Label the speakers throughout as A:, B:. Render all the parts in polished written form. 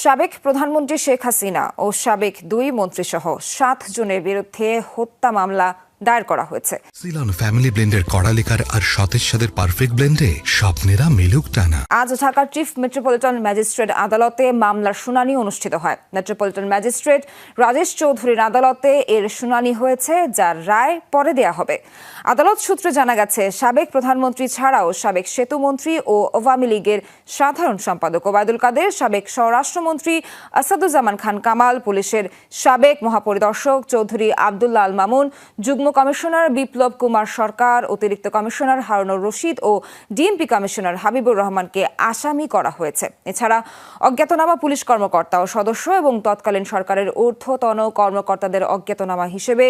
A: সাবেক প্রধানমন্ত্রী শেখ হাসিনা ও সাবেক দুই মন্ত্রীসহ 7 জনের বিরুদ্ধে হত্যা মামলা দায়ের করা হয়েছে।
B: সিলন ফ্যামিলি ব্লেন্ডের কড়া লিকার আর সতেজ সাদের পারফেক্ট ব্লেন্ডে স্বপ্নেরা মিলুক টানা।
A: আজ ঢাকার চিফ মেট্রোপলিটন ম্যাজিস্ট্রেট আদালতে মামলার শুনানি অনুষ্ঠিত হয়। মেট্রোপলিটন ম্যাজিস্ট্রেট রাজেশ চৌধুরীর আদালতে এর শুনানি হয়েছে, যার রায় পরে দেয়া হবে। আদালত সূত্রে জানা গেছে, সাবেক প্রধানমন্ত্রী ছাড়াও সাবেক সেতুমন্ত্রী ও আওয়ামী লীগের সাধারণ সম্পাদক ওবায়দুল কাদের, সাবেক স্বরাষ্ট্রমন্ত্রী আসাদুজ্জামান খান কামাল, পুলিশের সাবেক মহাপরিদর্শক চৌধুরী আব্দুল্লাহ আল মামুন, যুগ্ম কমিশনার বিপ্লব কুমার সরকার, অতিরিক্ত কমিশনার হারুনুর রশিদ ও ডিএমপি কমিশনার হাবিবুর রহমানকে আসামি করা হয়েছে। এছাড়া অজ্ঞাতনামা পুলিশ কর্মকর্তা ও সদস্য এবং তৎকালীন সরকারের ঊর্ধ্বতন কর্মকর্তাদের অজ্ঞাতনামা হিসেবে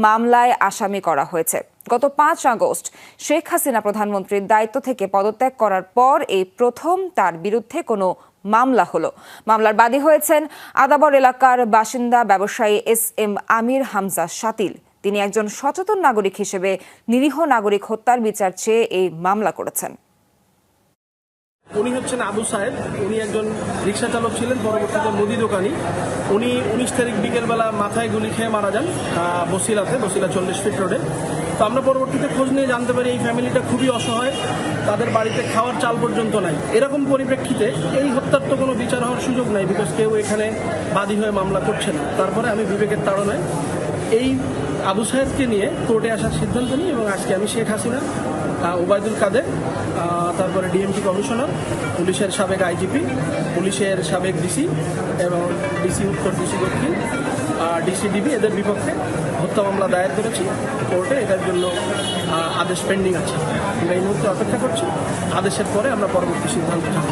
A: মামলায় আসামি করা হয়েছে। গত 5 আগস্ট শেখ হাসিনা প্রধানমন্ত্রীর দায়িত্ব থেকে পদত্যাগ করার পর এই প্রথম তার বিরুদ্ধে কোনো মামলা হলো। মামলার বাদী হয়েছেন আদাবর এলাকার বাসিন্দা ব্যবসায়ী SM আমির হামজা শাতিল। তিনি একজন সচেতন নাগরিক হিসেবে নিরীহ নাগরিক হত্যার বিচার চেয়ে এই মামলা করেছেন।
C: উনি হচ্ছেন আবু সাহেব। উনি একজন রিক্সা চালক ছিলেন, পরবর্তীতে মুদি দোকানি। উনি 19 তারিখ বিকেলবেলা মাথায় গুলি খেয়ে মারা যান বসিলা 40 ফিট রোডে। তো আমরা পরবর্তীতে খোঁজ নিয়ে জানতে পারি এই ফ্যামিলিটা খুবই অসহায়, তাদের বাড়িতে খাওয়ার চাল পর্যন্ত নাই। এরকম পরিপ্রেক্ষিতে এই হত্যার তো কোনো বিচার হওয়ার সুযোগ নাই, বিকজ কেউ এখানে বাদী হয়ে মামলা করছে না। তারপরে আমি বিবেকের তাড়নায় এই আবু সাহেবকে নিয়ে কোর্টে আসার সিদ্ধান্ত নিই এবং আজকে আমি শেখ হাসিনা, ওবায়দুল কাদের, তারপরে ডিএমপি কমিশনার, পুলিশের সাবেক IGP, পুলিশের সাবেক DC এবং DC উত্তর, DC দক্ষিণ, DCDB এদের বিপক্ষে হত্যা মামলা দায়ের করেছি কোর্টে। এটার জন্য আদেশ পেন্ডিং আছে। আমরা এই মুহূর্তে অপেক্ষা করছি। আদেশের পরে আমরা পরবর্তী সিদ্ধান্ত নেব।